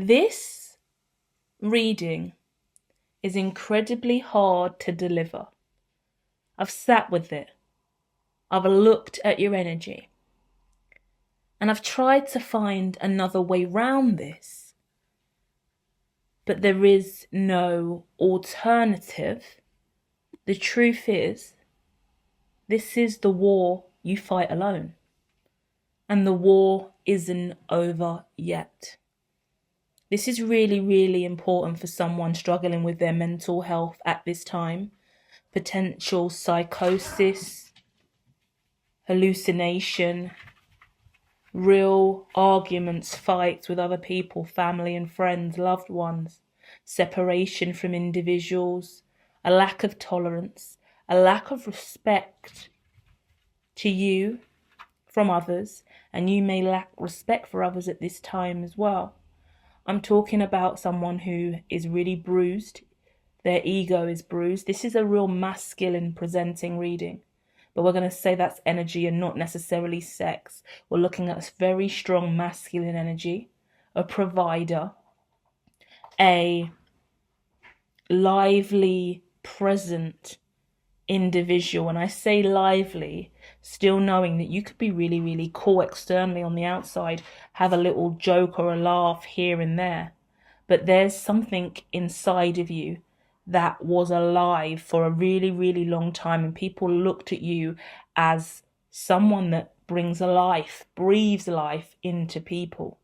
This reading is incredibly hard to deliver. I've sat with it. I've looked at your energy. And I've tried to find another way round this. But there is no alternative. The truth is, this is the war you fight alone. And the war isn't over yet. This is really, really important for someone struggling with their mental health at this time. Potential psychosis, hallucination, real arguments, fights with other people, family and friends, loved ones, separation from individuals, a lack of tolerance, a lack of respect to you from others, and you may lack respect for others at this time as well. I'm talking about someone who is really bruised. Their ego is bruised. This is a real masculine presenting reading. But we're going to say that's energy and not necessarily sex. We're looking at a very strong masculine energy, a provider, a lively, present individual. And I say lively, still knowing that you could be really, really cool externally on the outside, have a little joke or a laugh here and there. But there's something inside of you that was alive for a really, really long time, and people looked at you as someone that brings life, breathes life into people.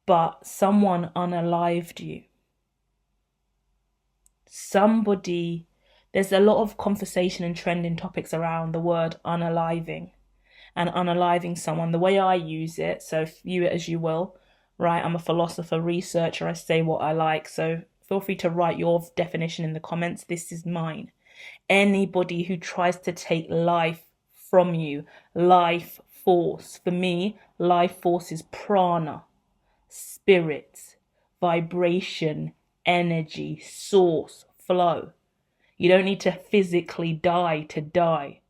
But someone unalived you. Somebody, there's a lot of conversation and trending topics around the word unaliving and unaliving someone. The way I use it, so view it as you will, right? I'm a philosopher, researcher, I say what I like, so feel free to write your definition in the comments. This is mine. Anybody who tries to take life from you, life force. For me, life force is prana, spirit, vibration, energy, source, flow. You don't need to physically die to die.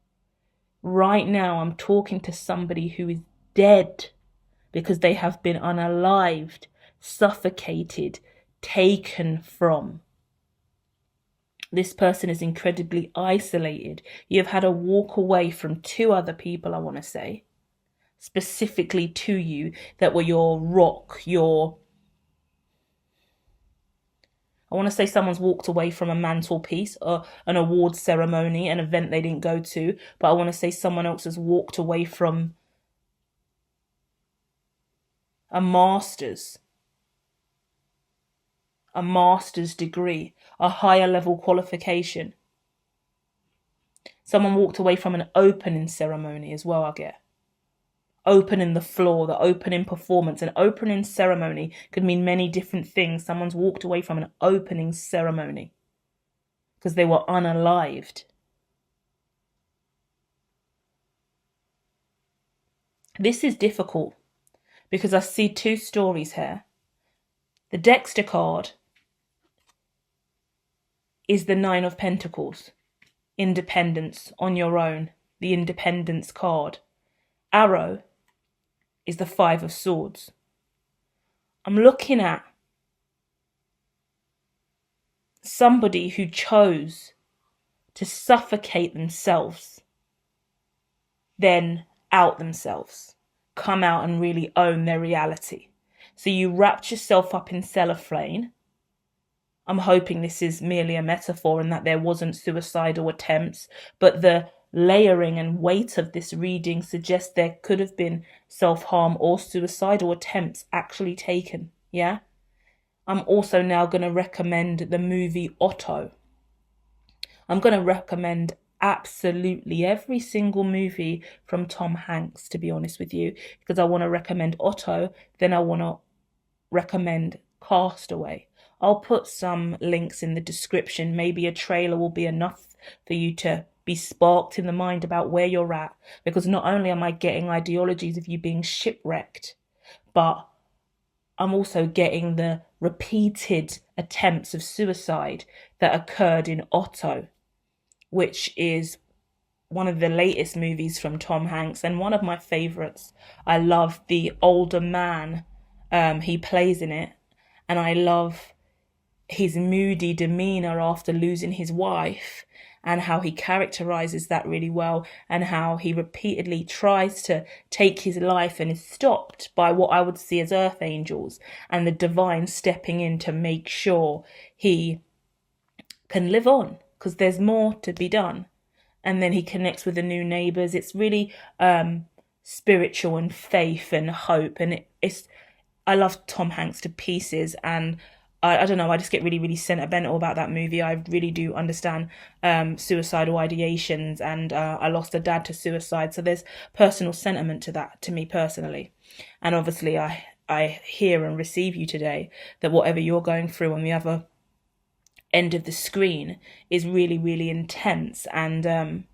Right now, I'm talking to somebody who is dead because they have been unalived, suffocated, taken from. This person is incredibly isolated. You've had to walk away from two other people, I want to say, specifically to you, that were your rock, I want to say someone's walked away from a mantelpiece or an award ceremony, an event they didn't go to, but I want to say someone else has walked away from a master's degree, a higher level qualification. Someone walked away from an opening ceremony as well, I get. Opening the floor, the opening performance. An opening ceremony could mean many different things. Someone's walked away from an opening ceremony because they were unalived. This is difficult because I see two stories here. The Dexter card is the Nine of Pentacles. Independence on your own. The Independence card. Arrow is the Five of Swords. I'm looking at somebody who chose to suffocate themselves, then out themselves, come out and really own their reality. So you wrapped yourself up in cellophane. I'm hoping this is merely a metaphor and that there wasn't suicidal attempts, but the layering and weight of this reading suggests there could have been self-harm or suicidal attempts actually taken, yeah? I'm also now going to recommend the movie Otto. I'm going to recommend absolutely every single movie from Tom Hanks, to be honest with you, because I want to recommend Otto, then I want to recommend Castaway. I'll put some links in the description. Maybe a trailer will be enough for you to be sparked in the mind about where you're at, because not only am I getting ideologies of you being shipwrecked, but I'm also getting the repeated attempts of suicide that occurred in Otto, which is one of the latest movies from Tom Hanks and one of my favorites. I love the older man he plays in it. And I love his moody demeanor after losing his wife, and how he characterizes that really well, and how he repeatedly tries to take his life and is stopped by what I would see as earth angels and the divine stepping in to make sure he can live on, because there's more to be done. And then he connects with the new neighbors. It's really spiritual and faith and hope, and it's I love Tom Hanks to pieces, and I don't know, I just get really, really sentimental about that movie. I really do understand suicidal ideations, and I lost a dad to suicide, so there's personal sentiment to that, to me personally. And obviously I hear and receive you today, that whatever you're going through on the other end of the screen is really, really intense. And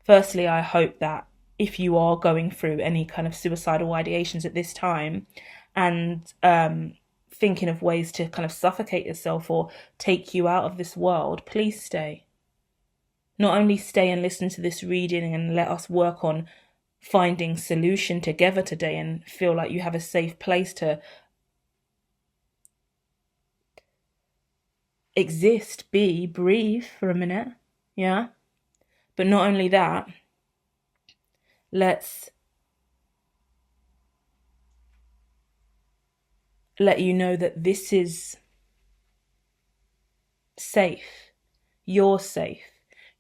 firstly, I hope that if you are going through any kind of suicidal ideations at this time, and thinking of ways to kind of suffocate yourself or take you out of this world, please stay. Not only stay and listen to this reading and let us work on finding solution together today, and feel like you have a safe place to exist, be, breathe for a minute, yeah? But not only that, let's let you know that this is safe. You're safe.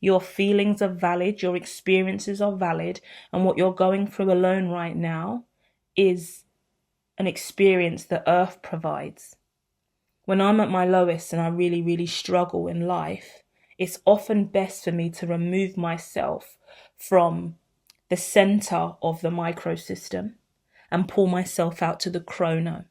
Your feelings are valid. Your experiences are valid. And what you're going through alone right now is an experience that Earth provides. When I'm at my lowest and I really, really struggle in life, it's often best for me to remove myself from the center of the microsystem and pull myself out to the chrono.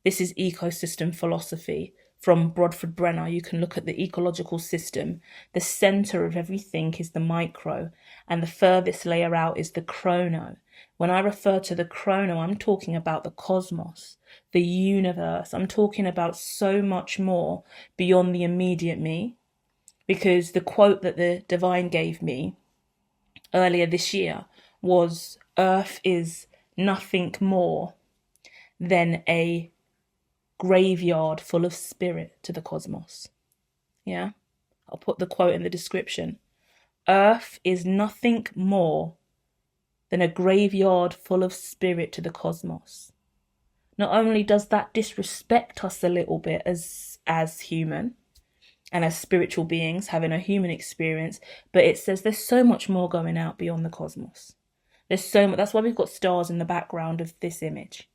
This is ecosystem philosophy from Brodford Brenner. You can look at the ecological system. The center of everything is the micro, and the furthest layer out is the chrono. When I refer to the chrono, I'm talking about the cosmos, the universe. I'm talking about so much more beyond the immediate me, because the quote that the divine gave me earlier this year was, Earth is nothing more than a graveyard full of spirit to the cosmos. Yeah, I'll put the quote in the description. Earth is nothing more than a graveyard full of spirit to the cosmos. Not only does that disrespect us a little bit as human and as spiritual beings having a human experience, but it says there's so much more going out beyond the cosmos. There's so much. That's why we've got stars in the background of this image.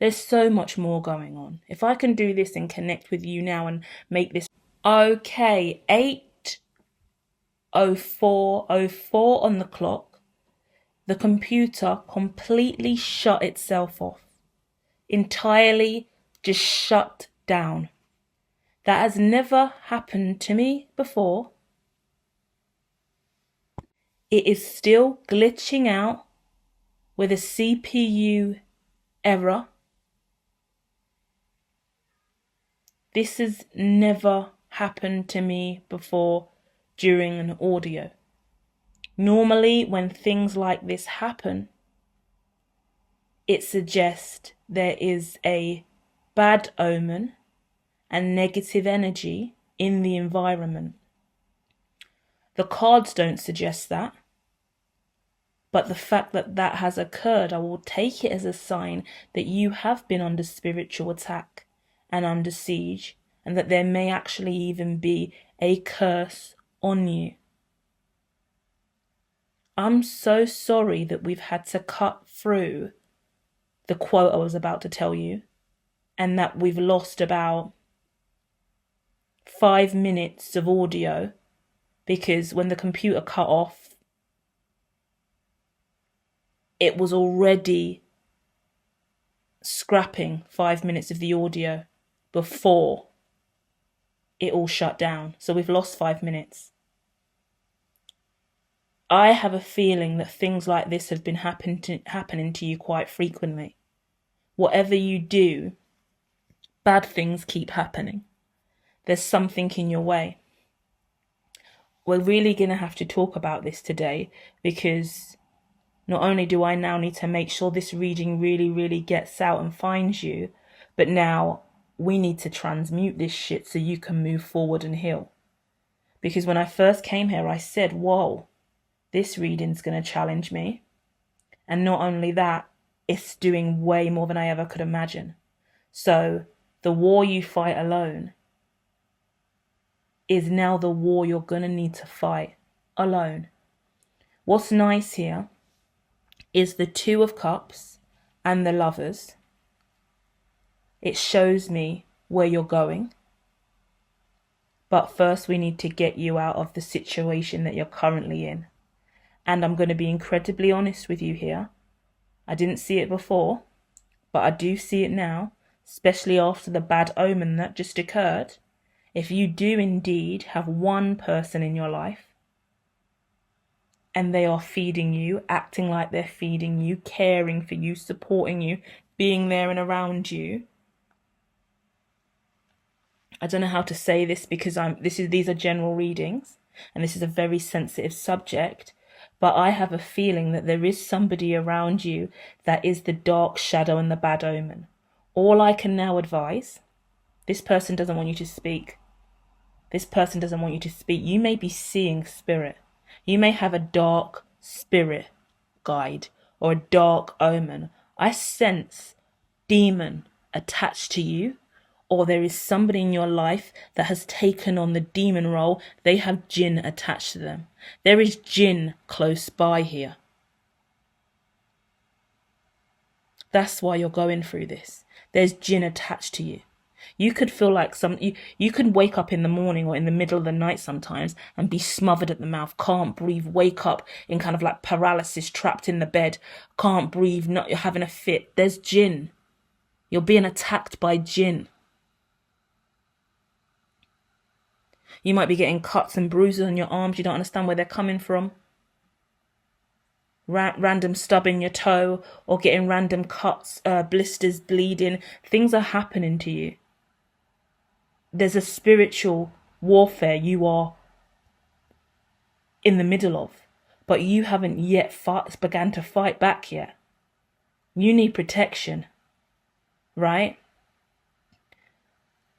There's so much more going on. If I can do this and connect with you now and make this... Okay, 8:04:04 on the clock. The computer completely shut itself off. Entirely just shut down. That has never happened to me before. It is still glitching out with a CPU error. This has never happened to me before during an audio. Normally, when things like this happen, it suggests there is a bad omen and negative energy in the environment. The cards don't suggest that, but the fact that that has occurred, I will take it as a sign that you have been under spiritual attack and under siege, and that there may actually even be a curse on you. I'm so sorry that we've had to cut through the quote I was about to tell you, and that we've lost about 5 minutes of audio, because when the computer cut off, it was already scrapping 5 minutes of the audio before it all shut down. So we've lost 5 minutes. I have a feeling that things like this have been happening to you quite frequently. Whatever you do, bad things keep happening. There's something in your way. We're really going to have to talk about this today, because not only do I now need to make sure this reading really, really gets out and finds you, But now we need to transmute this shit so you can move forward and heal. Because when I first came here, I said, whoa, this reading's going to challenge me. And not only that, it's doing way more than I ever could imagine. So the war you fight alone is now the war you're going to need to fight alone. What's nice here is the Two of Cups and the Lovers. It shows me where you're going. But first we need to get you out of the situation that you're currently in. And I'm going to be incredibly honest with you here. I didn't see it before, but I do see it now, especially after the bad omen that just occurred. If you do indeed have one person in your life and they are feeding you, acting like they're feeding you, caring for you, supporting you, being there and around you. I don't know how to say this because these are general readings and this is a very sensitive subject, but I have a feeling that there is somebody around you that is the dark shadow and the bad omen. All I can now advise, this person doesn't want you to speak. This person doesn't want you to speak. You may be seeing spirit. You may have a dark spirit guide or a dark omen. I sense demon attached to you, or there is somebody in your life that has taken on the demon role. They have jinn attached to them. There is jinn close by here. That's why you're going through this. There's jinn attached to you. You could feel like you could wake up in the morning or in the middle of the night sometimes and be smothered at the mouth, can't breathe, wake up in kind of like paralysis, trapped in the bed, can't breathe, not having a fit. There's jinn. You're being attacked by jinn. You might be getting cuts and bruises on your arms. You don't understand where they're coming from. Random stub in your toe or getting random cuts, blisters, bleeding. Things are happening to you. There's a spiritual warfare you are in the middle of, but you haven't yet began to fight back yet. You need protection, right?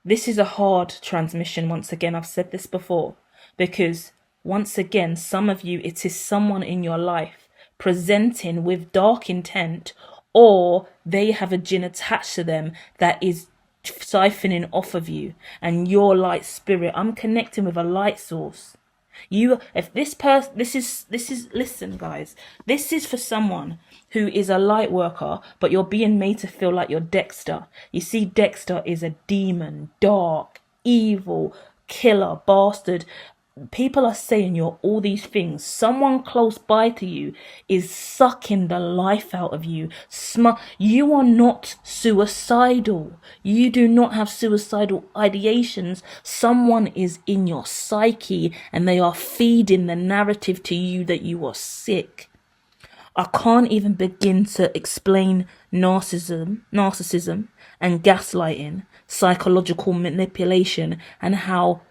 This is a hard transmission. Once again, I've said this before, because once again, some of you, it is someone in your life presenting with dark intent, or they have a jinn attached to them that is siphoning off of you and your light spirit. I'm connecting with a light source. If this person, this is, listen guys, this is for someone who is a light worker, but you're being made to feel like you're Dexter. You see, Dexter is a demon, dark, evil, killer, bastard. People are saying you're all these things. Someone close by to you is sucking the life out of you. You are not suicidal. You do not have suicidal ideations. Someone is in your psyche and they are feeding the narrative to you that you are sick. I can't even begin to explain narcissism and gaslighting, psychological manipulation, and how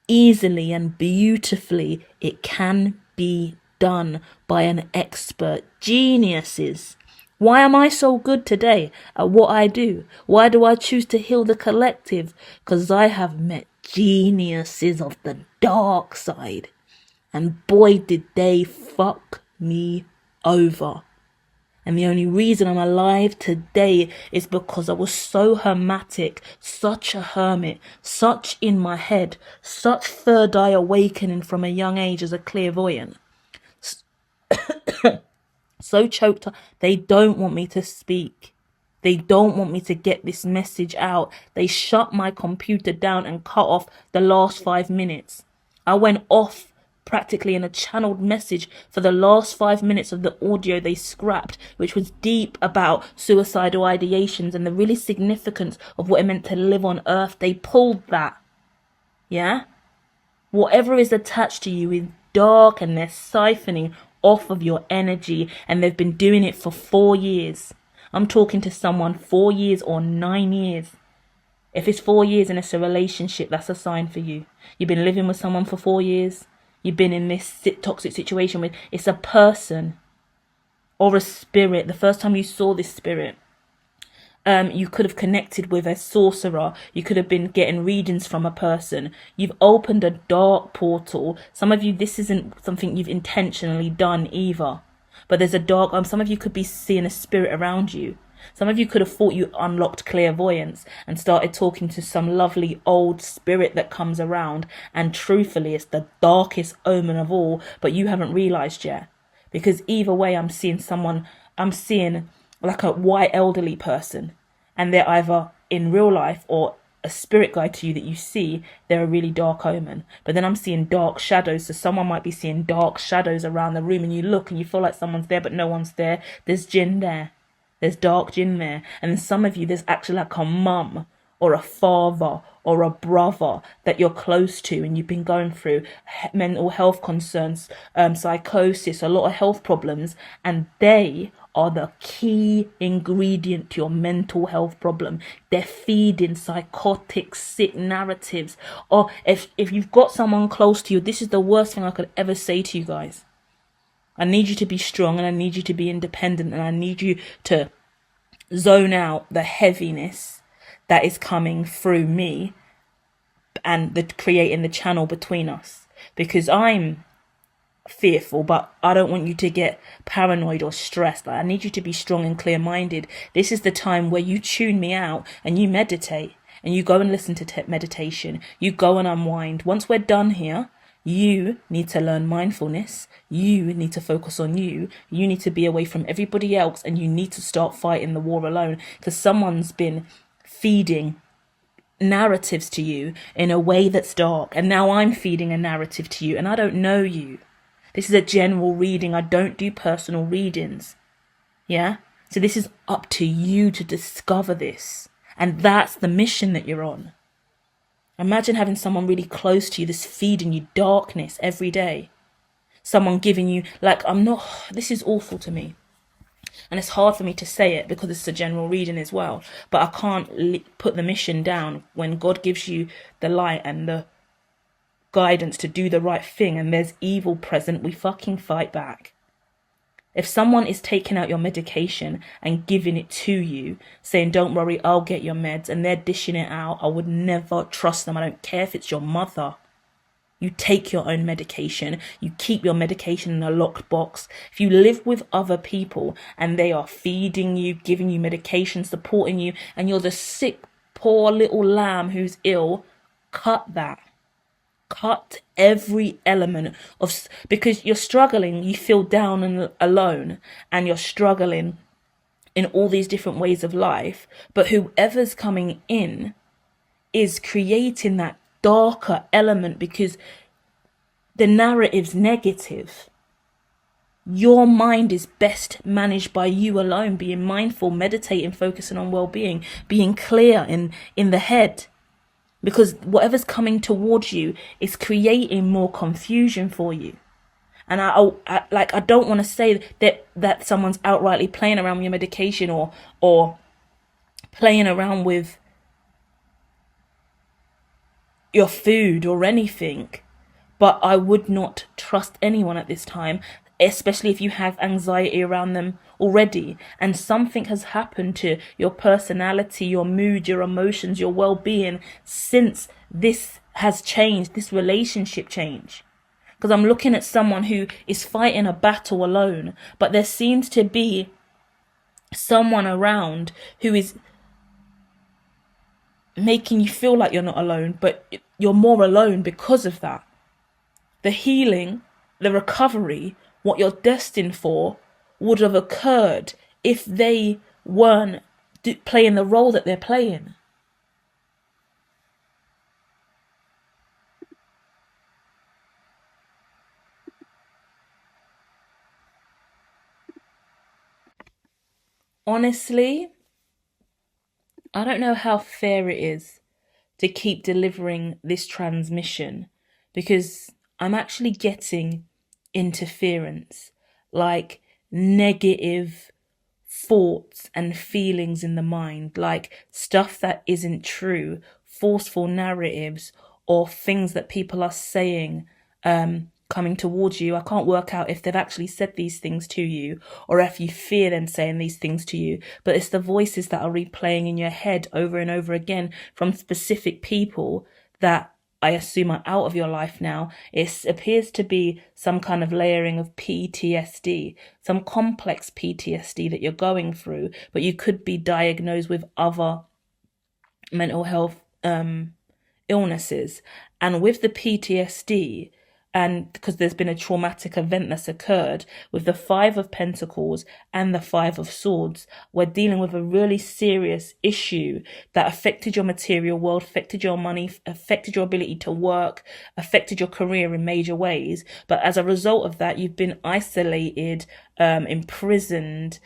easily and beautifully it can be done by an expert. Geniuses. Why am I so good today at what I do? Why do I choose to heal the collective? Because I have met geniuses of the dark side, and boy did they fuck me over. And the only reason I'm alive today is because I was so hermetic, such a hermit, such in my head, such third eye awakening from a young age as a clairvoyant. So choked up. They don't want me to speak. They don't want me to get this message out. They shut my computer down and cut off the last 5 minutes. I went off practically in a channeled message for the last 5 minutes of the audio they scrapped, which was deep about suicidal ideations and the really significance of what it meant to live on earth. They pulled that. Yeah? Whatever is attached to you is dark, and they're siphoning off of your energy, and they've been doing it for 4 years. I'm talking to someone 4 years or 9 years. If it's 4 years and it's a relationship, that's a sign for you. You've been living with someone for 4 years. You've been in this toxic situation with, it's a person or a spirit. The first time you saw this spirit, You could have connected with a sorcerer. You could have been getting readings from a person. You've opened a dark portal. Some of you, this isn't something you've intentionally done either. But there's a dark, some of you could be seeing a spirit around you. Some of you could have thought you unlocked clairvoyance and started talking to some lovely old spirit that comes around. And truthfully, it's the darkest omen of all, but you haven't realized yet. Because either way, I'm seeing like a white elderly person, and they're either in real life or a spirit guide to you that you see, they're a really dark omen. But then I'm seeing dark shadows, so someone might be seeing dark shadows around the room, and you look and you feel like someone's there, but no one's there. There's jinn there. There's dark jinn there. And then some of you, there's actually like a mum or a father or a brother that you're close to, and you've been going through mental health concerns, psychosis, a lot of health problems, and they are the key ingredient to your mental health problem. They're feeding psychotic, sick narratives. Or if you've got someone close to you, this is the worst thing I could ever say to you guys. I need you to be strong, and I need you to be independent, and I need you to zone out the heaviness that is coming through me and creating the channel between us. Because I'm fearful, but I don't want you to get paranoid or stressed. Like, I need you to be strong and clear-minded. This is the time where you tune me out and you meditate, and you go and listen to meditation. You go and unwind. Once we're done here, you need to learn mindfulness. You need to focus on you. You need to be away from everybody else, and you need to start fighting the war alone, because someone's been feeding narratives to you in a way that's dark, and now I'm feeding a narrative to you, and I don't know you. This is a general reading. I don't do personal readings. Yeah? So this is up to you to discover this. And that's the mission that you're on. Imagine having someone really close to you that's feeding you darkness every day. Someone giving you, this is awful to me. And it's hard for me to say it because it's a general reading as well. But I can't put the mission down. When God gives you the light and the guidance to do the right thing, and there's evil present, we fucking fight back. If someone is taking out your medication and giving it to you, saying, don't worry, I'll get your meds, and they're dishing it out, I would never trust them. I don't care if it's your mother. You take your own medication. You keep your medication in a locked box. If you live with other people and they are feeding you, giving you medication, supporting you, and you're the sick, poor little lamb who's ill, cut that. Cut every element of, because you're struggling, you feel down and alone, and you're struggling in all these different ways of life. But whoever's coming in is creating that darker element because the narrative's negative. Your mind is best managed by you alone, being mindful, meditating, focusing on well-being, being clear in the head. Because whatever's coming towards you is creating more confusion for you. And I don't want to say that someone's outrightly playing around with your medication or playing around with your food or anything. But I would not trust anyone at this time, especially if you have anxiety around them already and something has happened to your personality, your mood, your emotions, your well-being since this has changed, this relationship change. Because I'm looking at someone who is fighting a battle alone, but there seems to be someone around who is making you feel like you're not alone, but you're more alone because of that. The healing, the recovery, what you're destined for would have occurred if they weren't playing the role that they're playing. Honestly, I don't know how fair it is to keep delivering this transmission, because I'm actually getting interference, like negative thoughts and feelings in the mind, like stuff that isn't true, forceful narratives or things that people are saying coming towards you. I can't work out if they've actually said these things to you or if you fear them saying these things to you, but it's the voices that are replaying in your head over and over again from specific people that I assume are out of your life now. It appears to be some kind of layering of PTSD, some complex PTSD that you're going through, but you could be diagnosed with other mental health illnesses. And with the PTSD, and because there's been a traumatic event that's occurred with the Five of Pentacles and the Five of Swords, we're dealing with a really serious issue that affected your material world, affected your money, affected your ability to work, affected your career in major ways. But as a result of that, you've been isolated, imprisoned,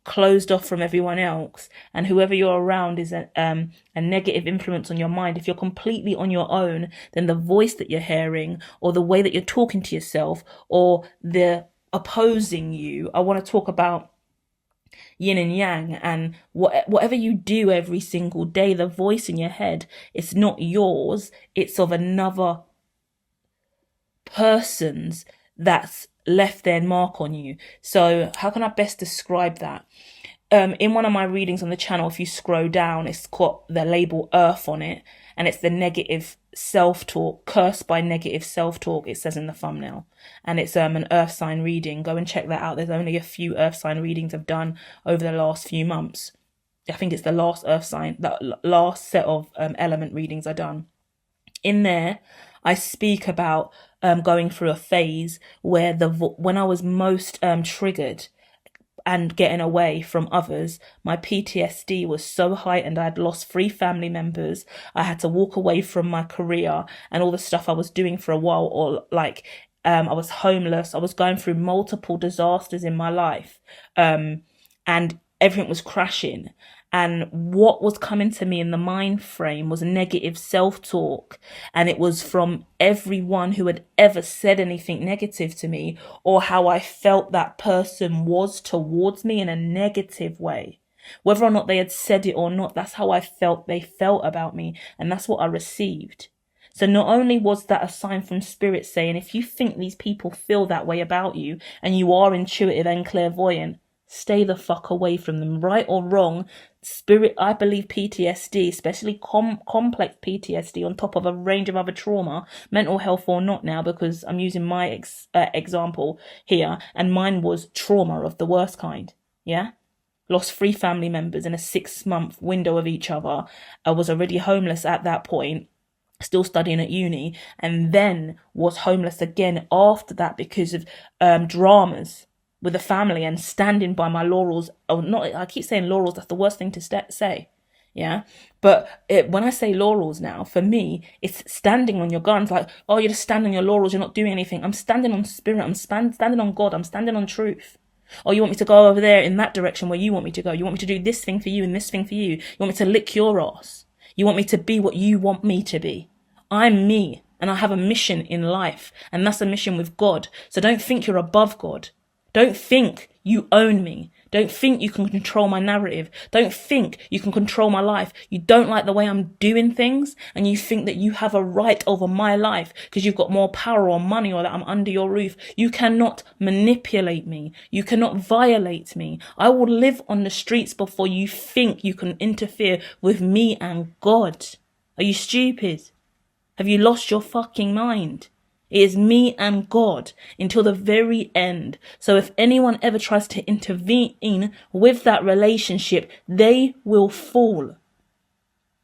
closed off from everyone else, and whoever you're around is a negative influence on your mind. If you're completely on your own, then the voice that you're hearing or the way that you're talking to yourself or the opposing you, I want to talk about yin and yang, and whatever you do every single day, the voice in your head, it's not yours, it's of another person's that's left their mark on you. So how can I best describe that? In one of my readings on the channel, if you scroll down, it's got the label Earth on it, and it's the negative self-talk, cursed by negative self-talk, it says in the thumbnail. And it's an Earth sign reading. Go and check that out. There's only a few Earth sign readings I've done over the last few months. I think it's the last Earth sign, the last set of element readings I've done. In there, I speak about going through a phase where when I was most triggered and getting away from others, my PTSD was so heightened. I had lost 3 family members. I had to walk away from my career and all the stuff I was doing for a while, or like I was homeless. I was going through multiple disasters in my life, and everything was crashing. And what was coming to me in the mind frame was negative self-talk. And it was from everyone who had ever said anything negative to me, or how I felt that person was towards me in a negative way. Whether or not they had said it or not, that's how I felt they felt about me. And that's what I received. So not only was that a sign from spirit saying, if you think these people feel that way about you and you are intuitive and clairvoyant, stay the fuck away from them. Right or wrong, spirit, I believe PTSD, especially complex PTSD on top of a range of other trauma, mental health or not now, because I'm using my example here, and mine was trauma of the worst kind. Yeah, lost 3 family members in a 6-month window of each other. I was already homeless at that point, still studying at uni, and then was homeless again after that because of dramas with the family, and standing by my laurels. Oh, not, I keep saying laurels, that's the worst thing to say. Yeah. But when I say laurels now, for me, it's standing on your guns. Like, oh, you're just standing on your laurels, you're not doing anything. I'm standing on spirit. I'm standing on God. I'm standing on truth. Oh, you want me to go over there in that direction where you want me to go. You want me to do this thing for you and this thing for you. You want me to lick your ass. You want me to be what you want me to be. I'm me, and I have a mission in life, and that's a mission with God. So don't think you're above God. Don't think you own me. Don't think you can control my narrative. Don't think you can control my life. You don't like the way I'm doing things, and you think that you have a right over my life because you've got more power or money, or that I'm under your roof. You cannot manipulate me. You cannot violate me. I will live on the streets before you think you can interfere with me and God. Are you stupid? Have you lost your fucking mind? It is me and God until the very end. So if anyone ever tries to intervene with that relationship, they will fall.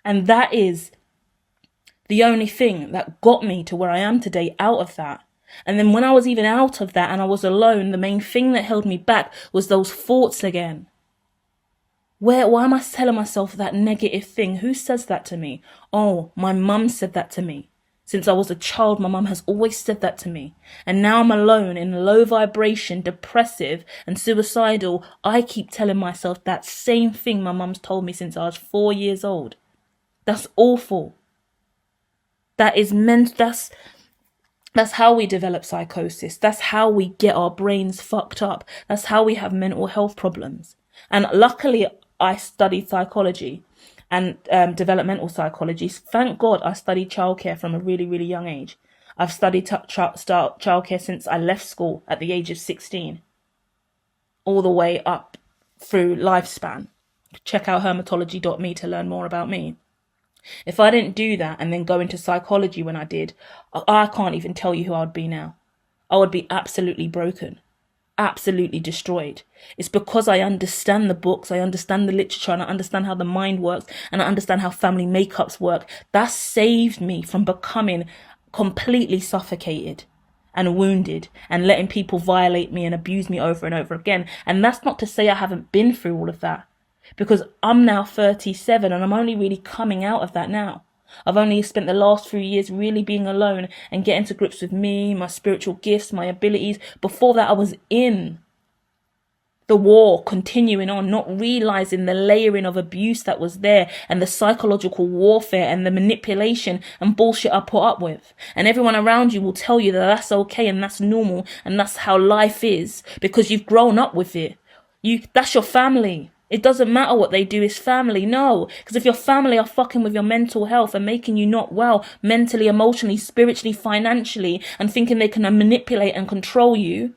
And that is the only thing that got me to where I am today out of that. And then when I was even out of that and I was alone, the main thing that held me back was those thoughts again. Why am I telling myself that negative thing? Who says that to me? Oh, my mum said that to me. Since I was a child, my mum has always said that to me. And now I'm alone in low vibration, depressive and suicidal. I keep telling myself that same thing my mum's told me since I was 4 years old. That's awful. That is that's how we develop psychosis. That's how we get our brains fucked up. That's how we have mental health problems. And luckily, I studied psychology and developmental psychology. Thank God I studied childcare from a really, really young age. I've studied childcare since I left school at the age of 16, all the way up through lifespan. Check out hermitology.me to learn more about me. If I didn't do that and then go into psychology when I did, I can't even tell you who I'd be now. I would be absolutely broken, absolutely destroyed. It's because I understand the books, I understand the literature, and I understand how the mind works, and I understand how family makeups work. That saved me from becoming completely suffocated and wounded and letting people violate me and abuse me over and over again. And that's not to say I haven't been through all of that, because I'm now 37 and I'm only really coming out of that now. I've only spent the last few years really being alone and getting to grips with me, my spiritual gifts, my abilities. Before that, I was in the war, continuing on, not realizing the layering of abuse that was there and the psychological warfare and the manipulation and bullshit I put up with. And everyone around you will tell you that that's okay and that's normal and that's how life is because you've grown up with it. That's your family. It doesn't matter what they do, it's family. No, because if your family are fucking with your mental health and making you not well mentally, emotionally, spiritually, financially, and thinking they can manipulate and control you,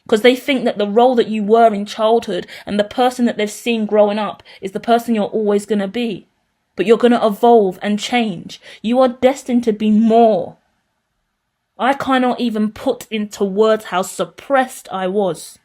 because they think that the role that you were in childhood and the person that they've seen growing up is the person you're always going to be. But you're going to evolve and change. You are destined to be more. I cannot even put into words how suppressed I was.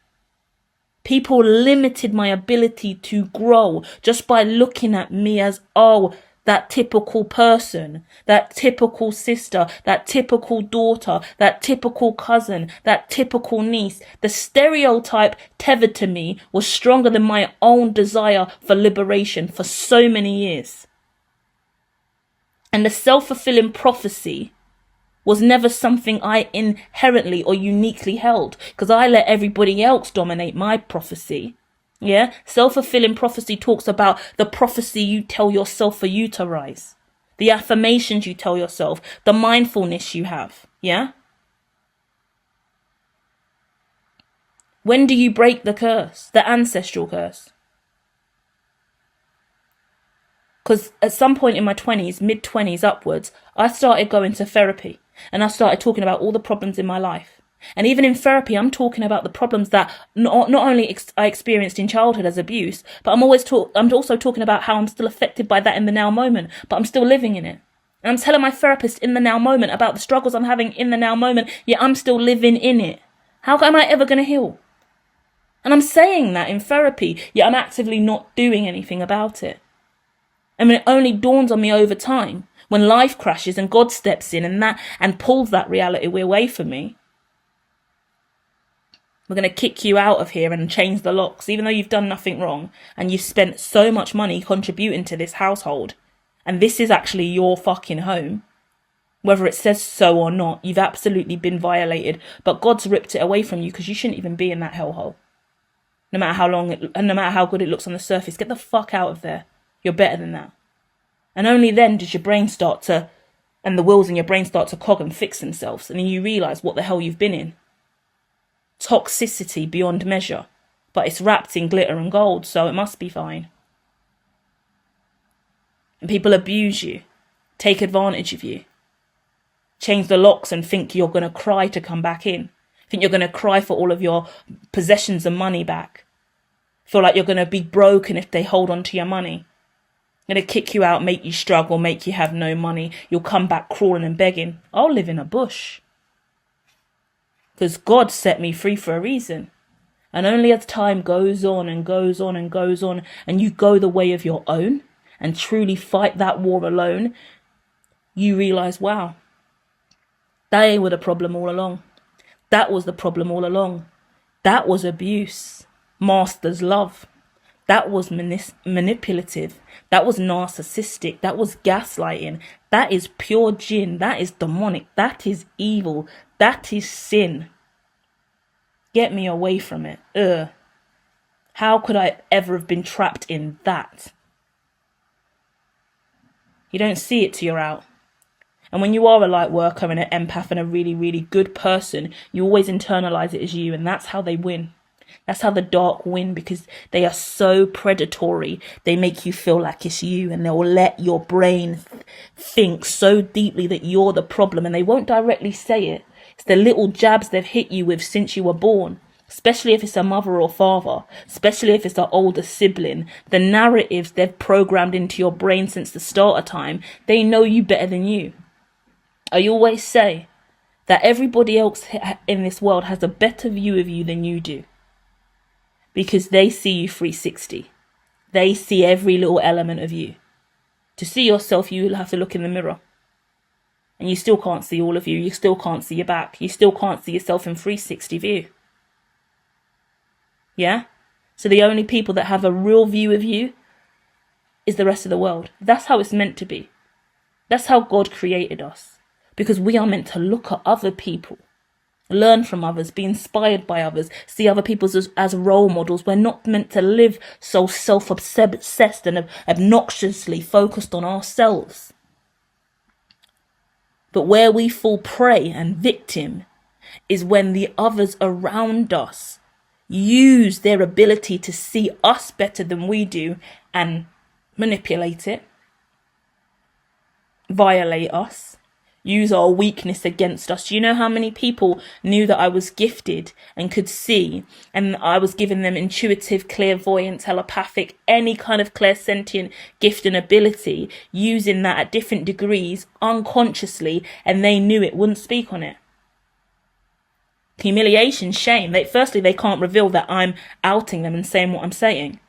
People limited my ability to grow just by looking at me as, oh, that typical person, that typical sister, that typical daughter, that typical cousin, that typical niece. The stereotype tethered to me was stronger than my own desire for liberation for so many years. And the self-fulfilling prophecy was never something I inherently or uniquely held, because I let everybody else dominate my prophecy. Yeah, self-fulfilling prophecy talks about the prophecy you tell yourself for you to rise, the affirmations you tell yourself, the mindfulness you have. Yeah. When do you break the curse, the ancestral curse? Because at some point in my 20s, mid-20s upwards, I started going to therapy and I started talking about all the problems in my life. And even in therapy, I'm talking about the problems that not only I experienced in childhood as abuse, but I'm also talking about how I'm still affected by that in the now moment, but I'm still living in it. And I'm telling my therapist in the now moment about the struggles I'm having in the now moment, yet I'm still living in it. How am I ever going to heal? And I'm saying that in therapy, yet I'm actively not doing anything about it. I mean, it only dawns on me over time when life crashes and God steps in and pulls that reality away from me. We're going to kick you out of here and change the locks, even though you've done nothing wrong and you've spent so much money contributing to this household. And this is actually your fucking home. Whether it says so or not, you've absolutely been violated. But God's ripped it away from you because you shouldn't even be in that hellhole. No matter how long and no matter how good it looks on the surface, get the fuck out of there. You're better than that. And only then does your brain and the wheels in your brain start to cog and fix themselves. And then you realise what the hell you've been in. Toxicity beyond measure. But it's wrapped in glitter and gold, so it must be fine. And people abuse you. Take advantage of you. Change the locks and think you're going to cry to come back in. Think you're going to cry for all of your possessions and money back. Feel like you're going to be broken if they hold on to your money. Going to kick you out, make you struggle, make you have no money. You'll come back crawling and begging. I'll live in a bush. Because God set me free for a reason. And only as time goes on and goes on and goes on, and you go the way of your own and truly fight that war alone, you realise, wow, they were the problem all along. That was the problem all along. That was abuse. Master's love. That was manipulative. That was narcissistic. That was gaslighting. That is pure jinn. That is demonic. That is evil. That is sin. Get me away from it. How could I ever have been trapped in that? You don't see it till you're out. And when you are a light worker and an empath and a really, really good person, you always internalize it as you, and that's how they win. That's how the dark win, because they are so predatory. They make you feel like it's you, and they'll let your brain think so deeply that you're the problem, and they won't directly say it. It's the little jabs they've hit you with since you were born, especially if it's a mother or father, especially if it's an older sibling. The narratives they've programmed into your brain since the start of time, they know you better than you. I always say that everybody else in this world has a better view of you than you do, because they see you 360. They see every little element of you. To see yourself, you'll have to look in the mirror. And you still can't see all of you. You still can't see your back. You still can't see yourself in 360 view. Yeah? So the only people that have a real view of you is the rest of the world. That's how it's meant to be. That's how God created us. Because we are meant to look at other people, learn from others, be inspired by others, see other people as role models. We're not meant to live so self-obsessed and obnoxiously focused on ourselves. But where we fall prey and victim is when the others around us use their ability to see us better than we do and manipulate it, violate us, use our weakness against us. Do you know how many people knew that I was gifted and could see, and I was giving them intuitive, clairvoyant, telepathic, any kind of clairsentient gift and ability, using that at different degrees unconsciously, and they knew it, wouldn't speak on it? Humiliation, shame. Firstly, they can't reveal that I'm outing them and saying what I'm saying.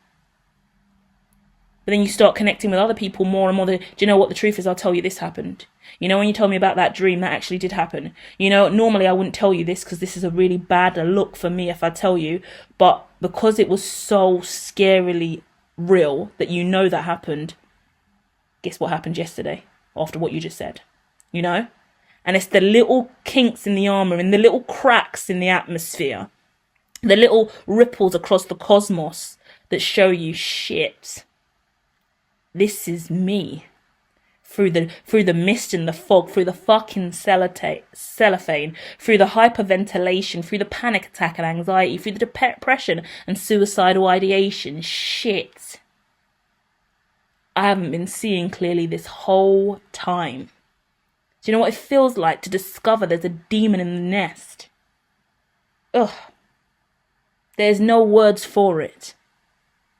But then you start connecting with other people more and more. Do you know what the truth is? I'll tell you this happened. You know, when you told me about that dream, that actually did happen. You know, normally I wouldn't tell you this because this is a really bad look for me if I tell you. But because it was so scarily real that you know that happened, guess what happened yesterday after what you just said? You know? And it's the little kinks in the armor and the little cracks in the atmosphere, the little ripples across the cosmos that show you, shit, this is me. Through the mist and the fog, through the fucking cellophane, through the hyperventilation, through the panic attack and anxiety, through the depression and suicidal ideation. Shit. I haven't been seeing clearly this whole time. Do you know what it feels like to discover there's a demon in the nest? Ugh. There's no words for it.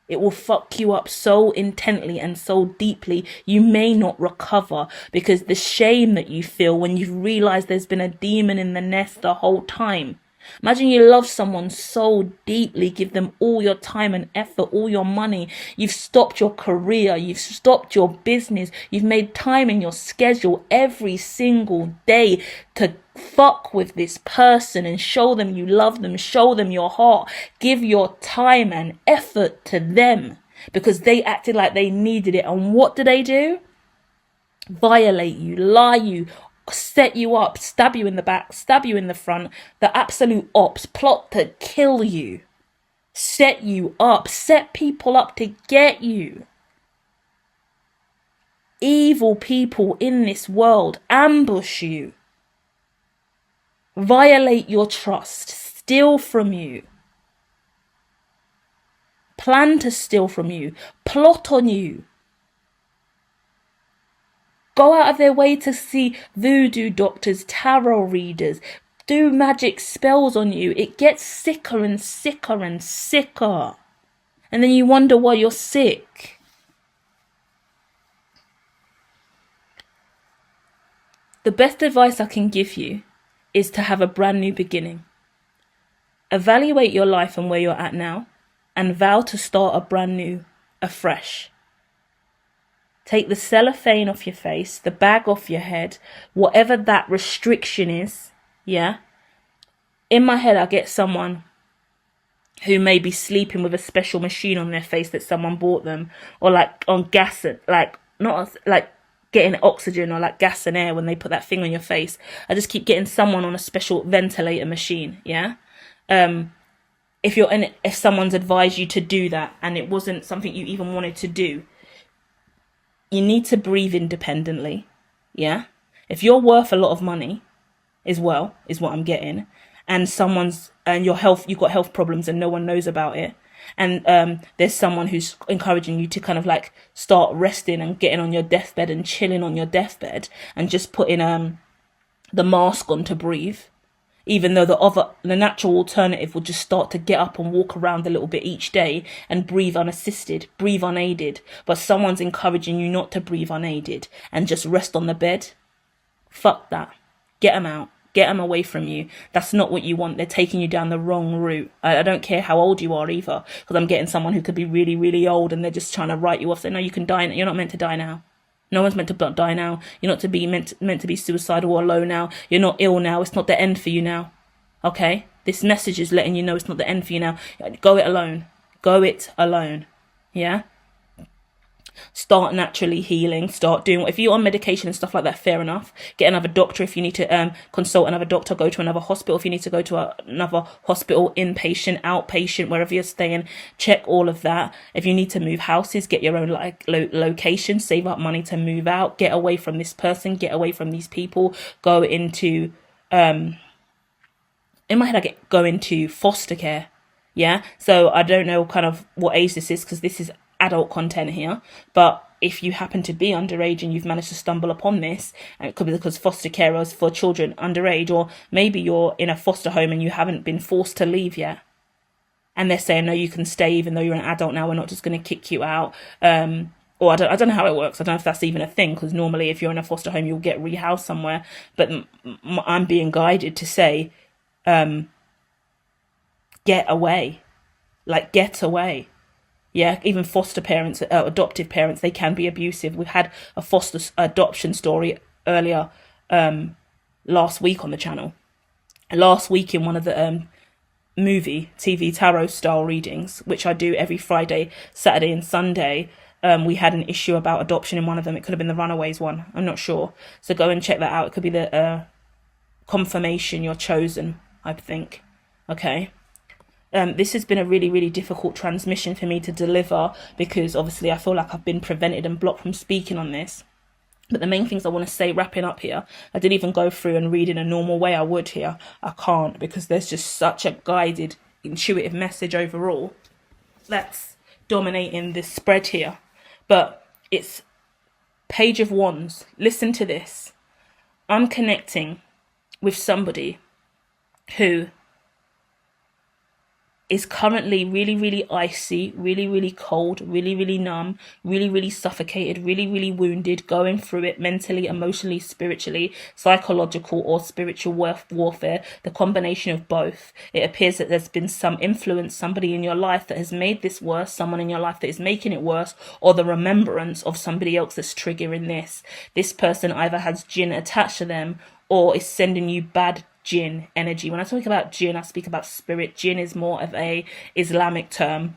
It will fuck you up so intently and so deeply you may not recover, because the shame that you feel when you realise there's been a demon in the nest the whole time. Imagine you love someone so deeply, give them all your time and effort, all your money. You've stopped your career, you've stopped your business, you've made time in your schedule every single day to fuck with this person and show them you love them, show them your heart, give your time and effort to them because they acted like they needed it. And what do? Violate you, lie you, set you up, stab you in the back, stab you in the front, the absolute ops, plot to kill you, set you up, set people up to get you. Evil people in this world ambush you, violate your trust, steal from you, plan to steal from you, plot on you. Go out of their way to see voodoo doctors, tarot readers, do magic spells on you. It gets sicker and sicker and sicker. And then you wonder why you're sick. The best advice I can give you is to have a brand new beginning. Evaluate your life and where you're at now and vow to start a brand new, afresh. Take the cellophane off your face, the bag off your head, whatever that restriction is, yeah? In my head, I get someone who may be sleeping with a special machine on their face that someone bought them, or like on gas, like not like getting oxygen or like gas and air when they put that thing on your face. I just keep getting someone on a special ventilator machine, yeah? If someone's advised you to do that and it wasn't something you even wanted to do, you need to breathe independently, yeah? If you're worth a lot of money, as well, is what I'm getting, and you've got health problems and no one knows about it, And there's someone who's encouraging you to kind of like start resting and getting on your deathbed and chilling on your deathbed and just putting the mask on to breathe, even though the natural alternative would just start to get up and walk around a little bit each day and breathe unassisted, breathe unaided. But someone's encouraging you not to breathe unaided and just rest on the bed. Fuck that. Get them out. Get them away from you. That's not what you want. They're taking you down the wrong route. I don't care how old you are either, because I'm getting someone who could be really, really old and they're just trying to write you off. Say, no, you can die. You're not meant to die now. No one's meant to die now. You're not meant to be suicidal or low now. You're not ill now. It's not the end for you now. Okay? This message is letting you know it's not the end for you now. Go it alone. Go it alone. Yeah? Start naturally healing. Start doing, if you're on medication and stuff like that, fair enough. Get another doctor if you need to consult another doctor. Go to another hospital if you need to go to another hospital, inpatient, outpatient, wherever you're staying. Check all of that. If you need to move houses, get your own location. Save up money to move out. Get away from this person. Get away from these people. Go into in my head, go into foster care. Yeah. So I don't know kind of what age this is, because this is adult content here, but if you happen to be underage and you've managed to stumble upon this, and it could be because foster care is for children underage, or maybe you're in a foster home and you haven't been forced to leave yet, and they're saying, no, you can stay even though you're an adult now, we're not just going to kick you out. Or I don't know how it works. I don't know if that's even a thing, because normally if you're in a foster home, you'll get rehoused somewhere, but I'm being guided to say, get away. Like, get away. Yeah, even foster parents, adoptive parents, they can be abusive. We've had a foster adoption story earlier last week on the channel. Last week in one of the movie TV tarot style readings, which I do every Friday, Saturday and Sunday, we had an issue about adoption in one of them. It could have been the Runaways one. I'm not sure. So go and check that out. It could be the confirmation you're chosen, I think. Okay. This has been a really, really difficult transmission for me to deliver, because obviously I feel like I've been prevented and blocked from speaking on this. But the main things I want to say, wrapping up here, I didn't even go through and read in a normal way. I would here. I can't, because there's just such a guided, intuitive message overall that's dominating this spread here. But it's Page of Wands. Listen to this. I'm connecting with somebody who is currently really, really icy, really, really cold, really, really numb, really, really suffocated, really, really wounded, going through it mentally, emotionally, spiritually, psychological or spiritual warfare, the combination of both. It appears that there's been some influence, somebody in your life that has made this worse, someone in your life that is making it worse, or the remembrance of somebody else that's triggering this. This person either has jinn attached to them or is sending you bad jinn energy. When I talk about jinn, I speak about spirit. Jinn is more of a Islamic term.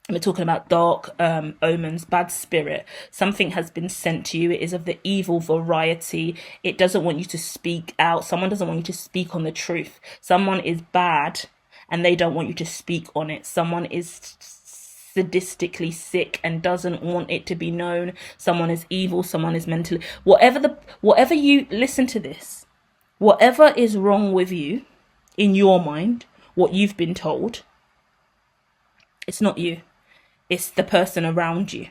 We're talking about dark omens, bad spirit. Something has been sent to you. It is of the evil variety. It doesn't want you to speak out. Someone doesn't want you to speak on the truth. Someone is bad and they don't want you to speak on it. Someone is sadistically sick and doesn't want it to be known. Someone is evil. Someone is mentally... Whatever you... Listen to this. Whatever is wrong with you, in your mind, what you've been told, it's not you. It's the person around you.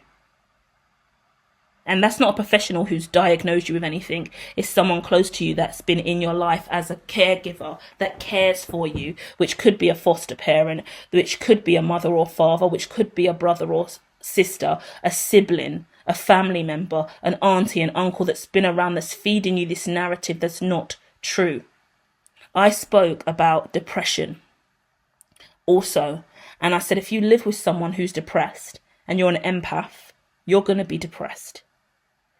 And that's not a professional who's diagnosed you with anything. It's someone close to you that's been in your life as a caregiver that cares for you, which could be a foster parent, which could be a mother or father, which could be a brother or sister, a sibling, a family member, an auntie, an uncle that's been around, that's feeding you this narrative that's not true. I spoke about depression also, and I said if you live with someone who's depressed and you're an empath, you're going to be depressed.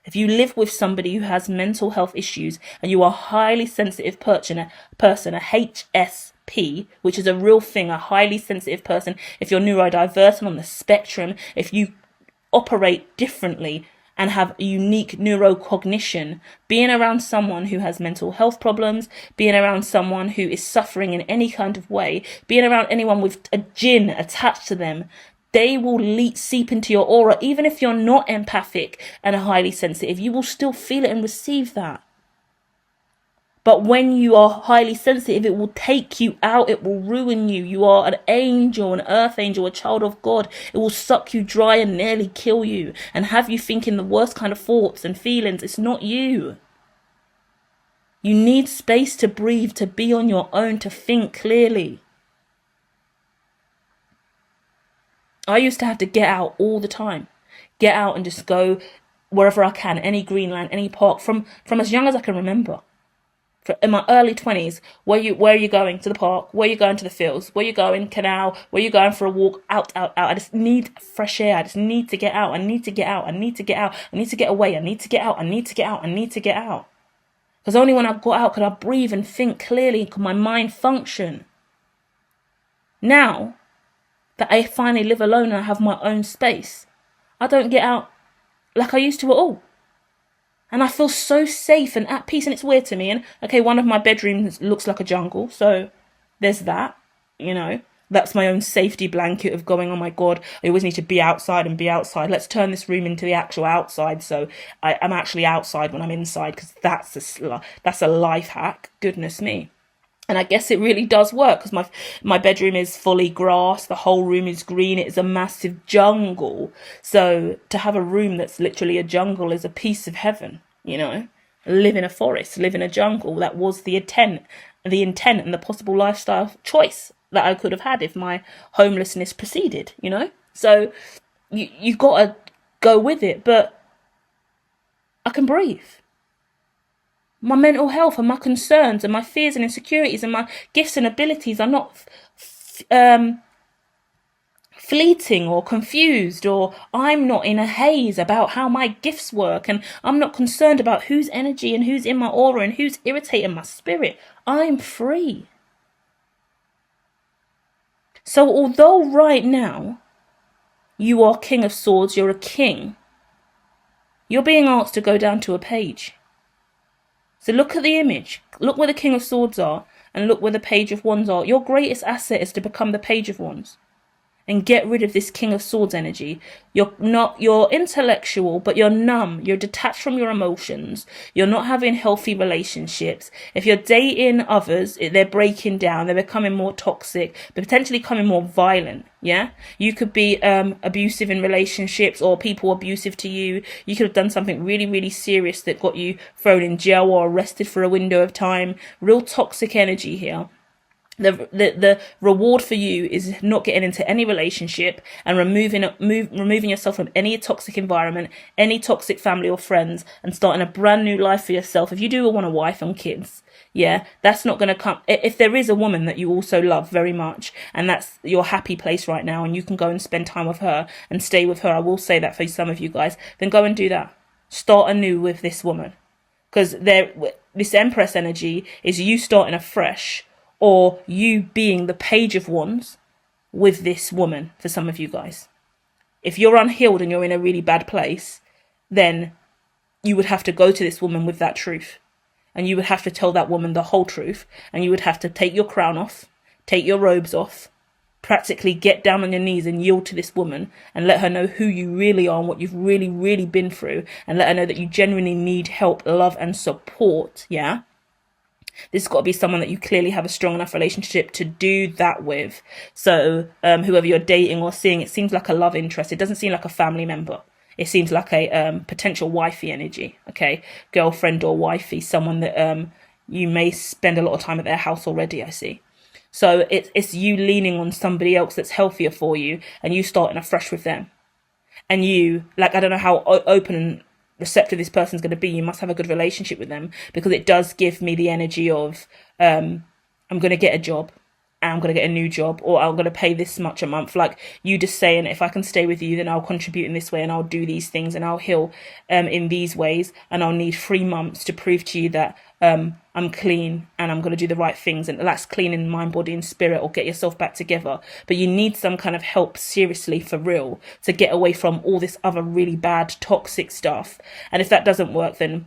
If you live with somebody who has mental health issues and you are a highly sensitive person, a HSP, which is a real thing, a highly sensitive person, if you're neurodivergent on the spectrum, if you operate differently and have unique neurocognition, being around someone who has mental health problems, being around someone who is suffering in any kind of way, being around anyone with a jinn attached to them, they will seep into your aura. Even if you're not empathic and highly sensitive, you will still feel it and receive that. But when you are highly sensitive, it will take you out. It will ruin you. You are an angel, an earth angel, a child of God. It will suck you dry and nearly kill you and have you thinking the worst kind of thoughts and feelings. It's not you. You need space to breathe, to be on your own, to think clearly. I used to have to get out all the time. Get out and just go wherever I can, any greenland, any park, from as young as I can remember. In my early 20s, where are you going? To the park? Where are you going? To the fields? Where are you going? Canal? Where are you going for a walk? Out. I just need fresh air. I just need to get out. I need to get out. I need to get out. I need to get away. I need to get out. I need to get out. I need to get out. Because only when I got out could I breathe and think clearly, could my mind function. Now that I finally live alone and I have my own space, I don't get out like I used to at all. And I feel so safe and at peace, and it's weird to me. And okay, one of my bedrooms looks like a jungle, so there's that, That's my own safety blanket of going, oh my God, I always need to be outside and be outside. Let's turn this room into the actual outside, so I'm actually outside when I'm inside, because that's a life hack, goodness me. And I guess it really does work, because my bedroom is fully grass. The whole room is green. It is a massive jungle. So to have a room that's literally a jungle is a piece of heaven, Live in a forest, live in a jungle. That was the intent and the possible lifestyle choice that I could have had if my homelessness proceeded, So you've got to go with it, but I can breathe. My mental health and my concerns and my fears and insecurities and my gifts and abilities are not fleeting or confused, or I'm not in a haze about how my gifts work, and I'm not concerned about whose energy and who's in my aura and who's irritating my spirit. I'm free. So although right now you are King of Swords, you're a king, you're being asked to go down to a page. So look at the image, look where the King of Swords are, and look where the Page of Wands are. Your greatest asset is to become the Page of Wands and get rid of this King of Swords energy. You're intellectual, but you're numb. You're detached from your emotions. You're not having healthy relationships. If you're dating others, they're breaking down. They're becoming more toxic. They're potentially becoming more violent. Yeah, you could be abusive in relationships, or people abusive to you. You could have done something really, really serious that got you thrown in jail or arrested for a window of time. Real toxic energy here. The reward for you is not getting into any relationship and removing yourself from any toxic environment, any toxic family or friends, and starting a brand new life for yourself. If you do want a wife and kids, that's not going to come. If there is a woman that you also love very much, and that's your happy place right now, and you can go and spend time with her and stay with her, I will say that for some of you guys, then go and do that. Start anew with this woman, because this Empress energy is you starting afresh, or you being the Page of Wands with this woman for some of you guys. If you're unhealed and you're in a really bad place, then you would have to go to this woman with that truth. And you would have to tell that woman the whole truth. And you would have to take your crown off, take your robes off, practically get down on your knees and yield to this woman and let her know who you really are and what you've really, really been through. And let her know that you genuinely need help, love and support, This has got to be someone that you clearly have a strong enough relationship to do that with. So whoever you're dating or seeing, it seems like a love interest. It doesn't seem like a family member. It seems like a potential wifey energy, okay? Girlfriend or wifey, someone that you may spend a lot of time at their house already, I see. So it's you leaning on somebody else that's healthier for you, and you starting afresh with them. And you, I don't know how open and receptive this person's going to be. You must have a good relationship with them, because it does give me the energy of I'm going to get a job, and I'm going to get a new job, or I'm going to pay this much a month. Like you just saying, if I can stay with you, then I'll contribute in this way, and I'll do these things, and I'll heal in these ways, and I'll need 3 months to prove to you that I'm clean and I'm going to do the right things, and that's clean in mind, body and spirit, or get yourself back together. But you need some kind of help, seriously, for real, to get away from all this other really bad toxic stuff. And if that doesn't work, then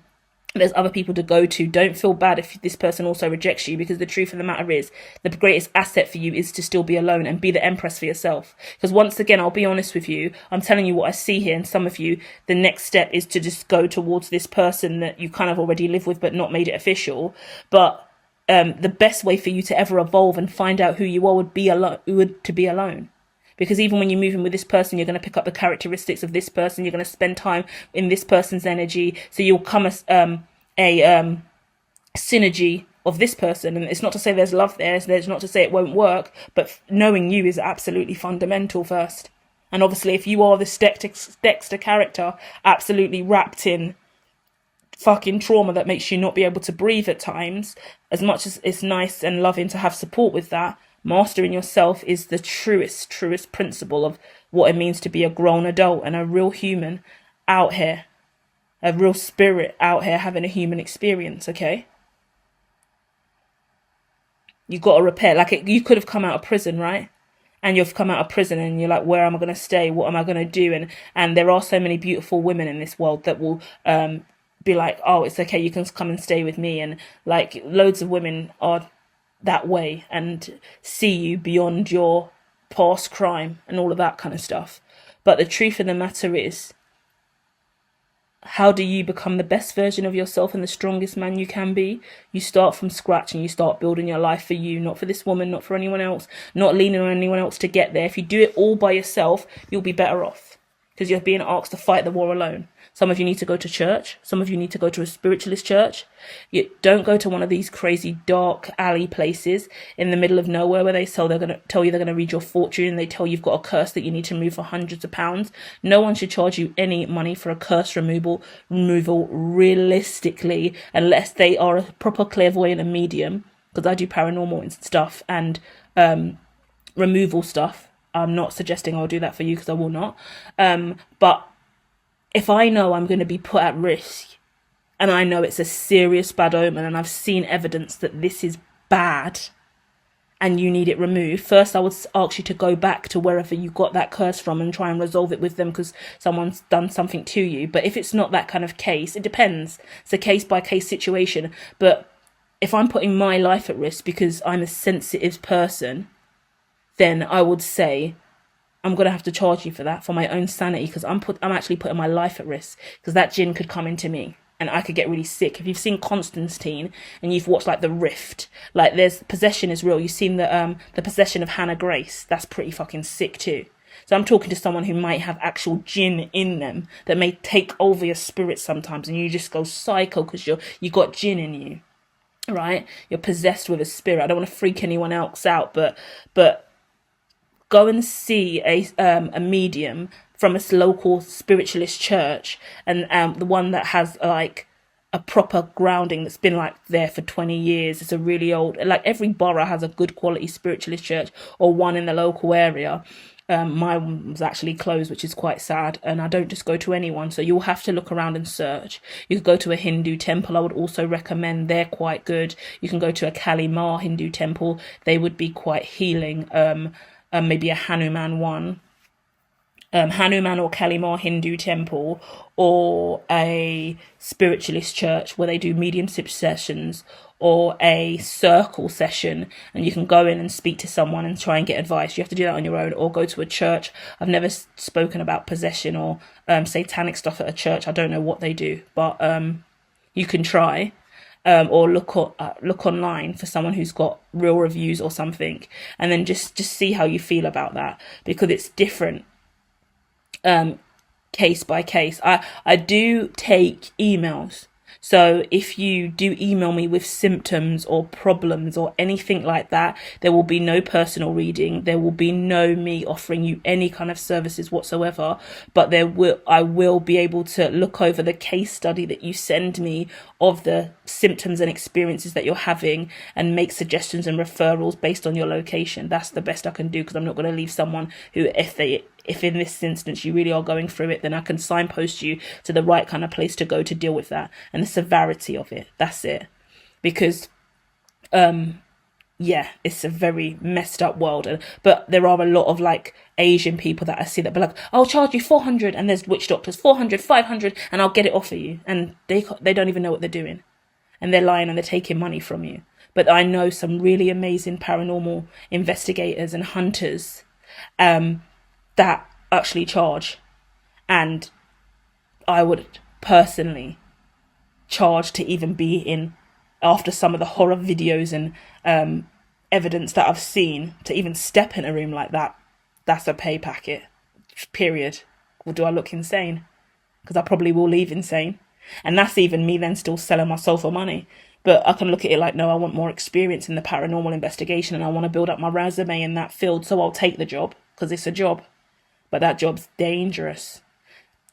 There's other people to go to. Don't feel bad if this person also rejects you, because the truth of the matter is the greatest asset for you is to still be alone and be the empress for yourself. Because once again, I'll be honest with you, I'm telling you what I see here, and some of you, the next step is to just go towards this person that you kind of already live with but not made it official. But the best way for you to ever evolve and find out who you are would be alone. Because even when you move in with this person, you're going to pick up the characteristics of this person. You're going to spend time in this person's energy. So you'll come a synergy of this person. And it's not to say there's love there. It's not to say it won't work. But knowing you is absolutely fundamental first. And obviously, if you are this Dexter character, absolutely wrapped in fucking trauma that makes you not be able to breathe at times, as much as it's nice and loving to have support with that, mastering yourself is the truest principle of what it means to be a grown adult and a real human out here, a real spirit out here having a human experience. Okay, you got to repair. Like, you could have come out of prison, right? And you've come out of prison and you're like, where am I going to stay? What am I going to do? And there are so many beautiful women in this world that will be like, oh, it's okay, you can come and stay with me. And like, loads of women are that way and see you beyond your past crime and all of that kind of stuff. But the truth of the matter is, how do you become the best version of yourself and the strongest man you can be? You start from scratch and you start building your life for you, not for this woman, not for anyone else, not leaning on anyone else to get there. If you do it all by yourself, you'll be better off, because you're being asked to fight the war alone. Some of you need to go to church. Some of you need to go to a spiritualist church. You don't go to one of these crazy dark alley places in the middle of nowhere where they're going to tell you they're going to read your fortune and they tell you you've got a curse that you need to move for hundreds of pounds. No one should charge you any money for a curse removal realistically, unless they are a proper clairvoyant and medium, because I do paranormal stuff and removal stuff. I'm not suggesting I'll do that for you, because I will not. But if I know I'm going to be put at risk, and I know it's a serious bad omen, and I've seen evidence that this is bad and you need it removed, first I would ask you to go back to wherever you got that curse from and try and resolve it with them, because someone's done something to you. But if it's not that kind of case, it depends. It's a case by case situation. But if I'm putting my life at risk because I'm a sensitive person, then I would say, I'm going to have to charge you for that, for my own sanity, because I'm actually putting my life at risk, because that jinn could come into me and I could get really sick. If you've seen Constantine and you've watched like The Rift, like there's possession is real. You've seen the possession of Hannah Grace. That's pretty fucking sick too. So I'm talking to someone who might have actual jinn in them that may take over your spirit sometimes, and you just go psycho because you got jinn in you, right? You're possessed with a spirit. I don't want to freak anyone else out, but go and see a medium from a local spiritualist church, and the one that has like a proper grounding that's been like there for 20 years. It's a really old, like every borough has a good quality spiritualist church, or one in the local area. Mine was actually closed, which is quite sad, and I don't just go to anyone, so you'll have to look around and search. You could go to a Hindu temple. I would also recommend, they're quite good. You can go to a Kali Ma Hindu temple. They would be quite healing. Maybe a Hanuman one, Hanuman or Kali Ma Hindu temple, or a spiritualist church where they do mediumship sessions, or a circle session, and you can go in and speak to someone and try and get advice. You have to do that on your own, or go to a church. I've never spoken about possession or satanic stuff at a church. I don't know what they do, but you can try. Or look online for someone who's got real reviews or something, and then just see how you feel about that, because it's different case by case. I do take emails. So if you do email me with symptoms or problems or anything like that, there will be no personal reading. There will be no me offering you any kind of services whatsoever. But I will be able to look over the case study that you send me of the symptoms and experiences that you're having, and make suggestions and referrals based on your location. That's the best I can do, because I'm not going to leave someone who, if in this instance you really are going through it, then I can signpost you to the right kind of place to go to deal with that and the severity of it. That's it. Because yeah, it's a very messed up world. But there are a lot of like Asian people that I see that be like, I'll charge you 400, and there's witch doctors 400, 500, and I'll get it off for you, and they don't even know what they're doing, and they're lying and they're taking money from you. But I know some really amazing paranormal investigators and hunters that actually charge, and I would personally charge to even be in, after some of the horror videos and evidence that I've seen, to even step in a room like that. That's a pay packet, period. Or do I look insane? Because I probably will leave insane. And that's even me then still selling my soul for money. But I can look at it like, no, I want more experience in the paranormal investigation, and I want to build up my resume in that field, so I'll take the job, because it's a job. But that job's dangerous.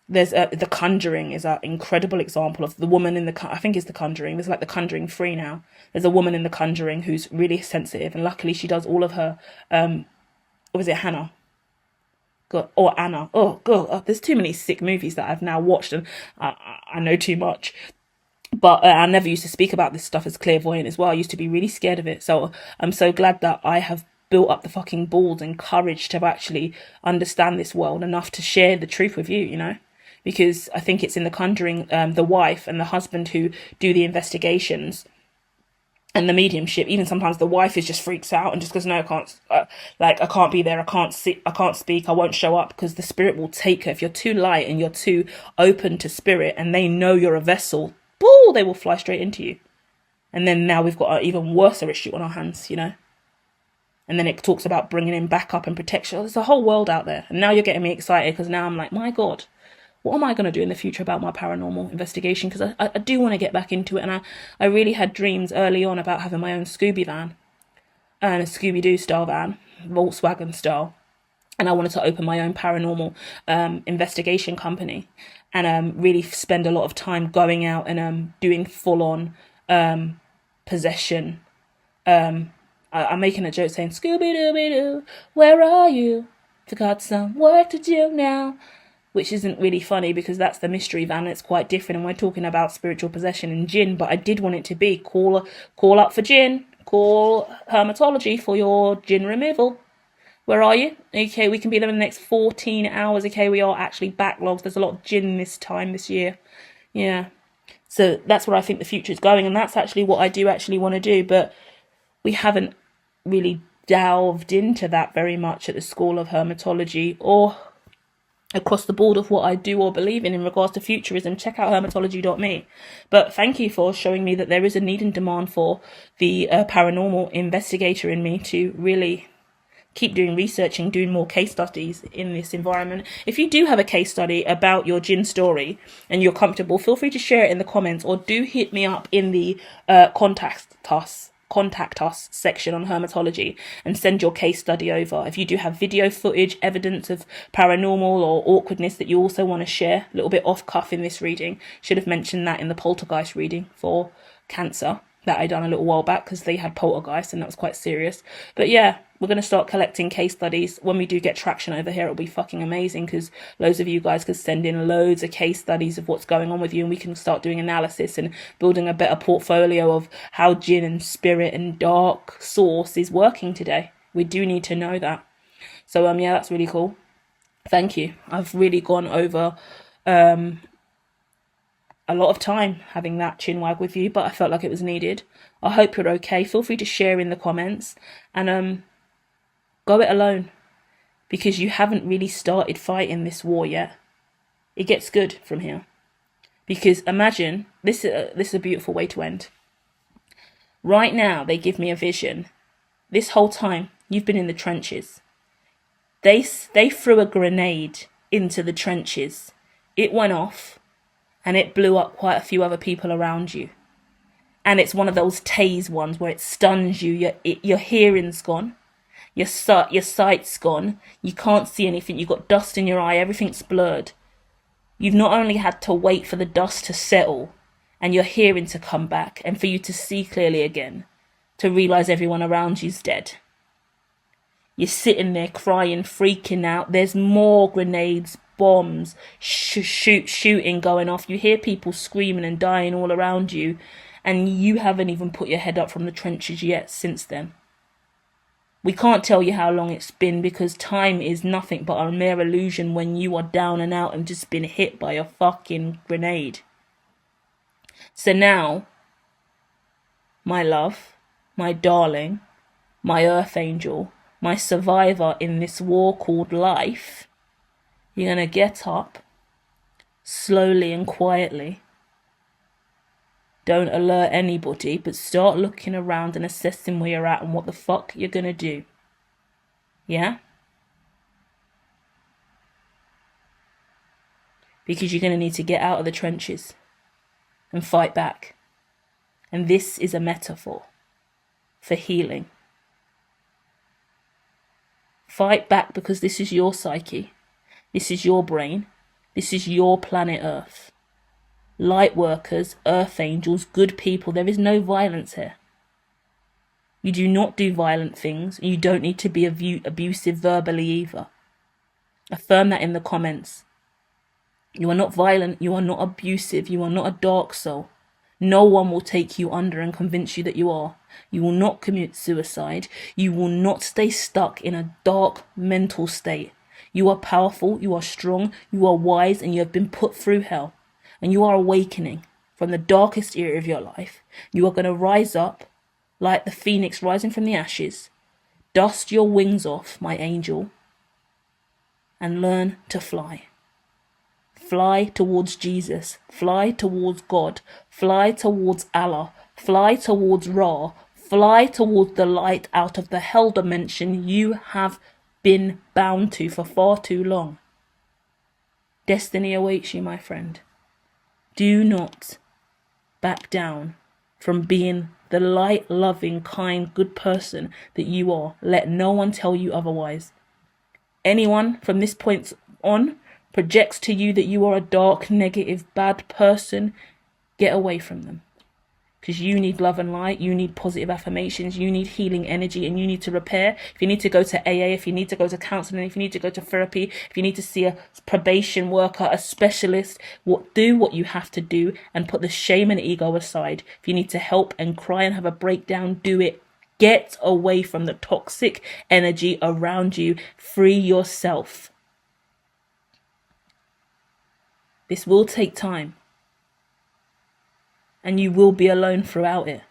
There's The Conjuring is an incredible example of the woman in I think it's The Conjuring. There's like The Conjuring 3 now. There's a woman in The Conjuring who's really sensitive, and luckily she does all of her, was it Hannah? God, or Anna. Oh, God, there's too many sick movies that I've now watched, and I know too much. But I never used to speak about this stuff as clairvoyant as well. I used to be really scared of it. So I'm so glad that I have built up the fucking balls and courage to actually understand this world enough to share the truth with you, you know? Because I think it's in The Conjuring, the wife and the husband who do the investigations and the mediumship. Even sometimes the wife just freaks out and just goes, no, I can't, I can't be there. I can't speak. I won't show up, because the spirit will take her. If you're too light and you're too open to spirit, and they know you're a vessel, boo, they will fly straight into you. And then now we've got an even worse issue on our hands, you know? And then it talks about bringing in backup and protection. There's a whole world out there. And now you're getting me excited, because now I'm like, my God, what am I going to do in the future about my paranormal investigation? Because I do want to get back into it. And I really had dreams early on about having my own Scooby van, and a Scooby-Doo style van, Volkswagen style. And I wanted to open my own paranormal investigation company, and really spend a lot of time going out and doing full-on possession. I'm making a joke saying, Scooby-Dooby-Doo, where are you? Forgot some work to do now. Which isn't really funny, because that's the mystery van. It's quite different, and we're talking about spiritual possession and jinn. But I did want it to be call up for jinn, call Hermitology for your jinn removal. Where are you? Okay, we can be there in the next 14 hours. Okay, we are actually backlogged. There's a lot of jinn this year. Yeah. So that's where I think the future is going, and that's actually what I do actually want to do. But we haven't really delved into that very much at the School of Hermitology, or across the board of what I do or believe in regards to futurism. Check out hermitology.me. But thank you for showing me that there is a need and demand for the paranormal investigator in me to really keep doing researching, doing more case studies in this environment. If you do have a case study about your jinn story and you're comfortable, feel free to share it in the comments, or do hit me up in the contact us section on Hermitology and send your case study over. If you do have video footage, evidence of paranormal or awkwardness that you also want to share, a little bit off cuff in this reading, should have mentioned that in the poltergeist reading for Cancer that I done a little while back, because they had poltergeist and that was quite serious. But yeah, we're going to start collecting case studies. When we do get traction over here, it'll be fucking amazing, because loads of you guys could send in loads of case studies of what's going on with you, and we can start doing analysis and building a better portfolio of how jinn and spirit and dark source is working today. We do need to know that. So yeah, that's really cool. Thank you. I've really gone over a lot of time having that chinwag with you, but I felt like it was needed. I hope you're okay. Feel free to share in the comments, and go it alone, because you haven't really started fighting this war yet. It gets good from here, because imagine this is a beautiful way to end. Right now they give me a vision. This whole time you've been in the trenches. They threw a grenade into the trenches. It went off, and it blew up quite a few other people around you. And it's one of those tase ones where it stuns you. Your hearing's gone. Your sight's gone. You can't see anything. You've got dust in your eye. Everything's blurred. You've not only had to wait for the dust to settle and your hearing to come back and for you to see clearly again, to realise everyone around you's dead. You're sitting there crying, freaking out. There's more grenades, bombs, shooting going off. You hear people screaming and dying all around you, and you haven't even put your head up from the trenches yet since then. We can't tell you how long it's been, because time is nothing but a mere illusion when you are down and out and just been hit by a fucking grenade. So now, my love, my darling, my earth angel, my survivor in this war called life, you're going to get up slowly and quietly. Don't alert anybody, but start looking around and assessing where you're at and what the fuck you're going to do. Yeah? Because you're going to need to get out of the trenches and fight back. And this is a metaphor for healing. Fight back, because this is your psyche. This is your brain. This is your planet Earth. Light workers, earth angels, good people. There is no violence here. You do not do violent things. You don't need to be abusive verbally either. Affirm that in the comments. You are not violent. You are not abusive. You are not a dark soul. No one will take you under and convince you that you are. You will not commit suicide. You will not stay stuck in a dark mental state. You are powerful. You are strong. You are wise, and you have been put through hell. And you are awakening from the darkest era of your life. You are going to rise up like the phoenix rising from the ashes. Dust your wings off, my angel, and learn to fly. Fly towards Jesus. Fly towards God. Fly towards Allah. Fly towards Ra. Fly towards the light out of the hell dimension you have been bound to for far too long. Destiny awaits you, my friend. Do not back down from being the light, loving, kind, good person that you are. Let no one tell you otherwise. Anyone from this point on projects to you that you are a dark, negative, bad person, get away from them. Because you need love and light, you need positive affirmations, you need healing energy, and you need to repair. If you need to go to AA, if you need to go to counselling, if you need to go to therapy, if you need to see a probation worker, a specialist, do what you have to do and put the shame and ego aside. If you need to help and cry and have a breakdown, do it. Get away from the toxic energy around you. Free yourself. This will take time. And you will be alone throughout it.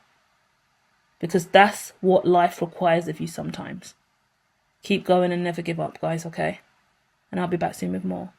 Because that's what life requires of you sometimes. Keep going and never give up, guys, okay? And I'll be back soon with more.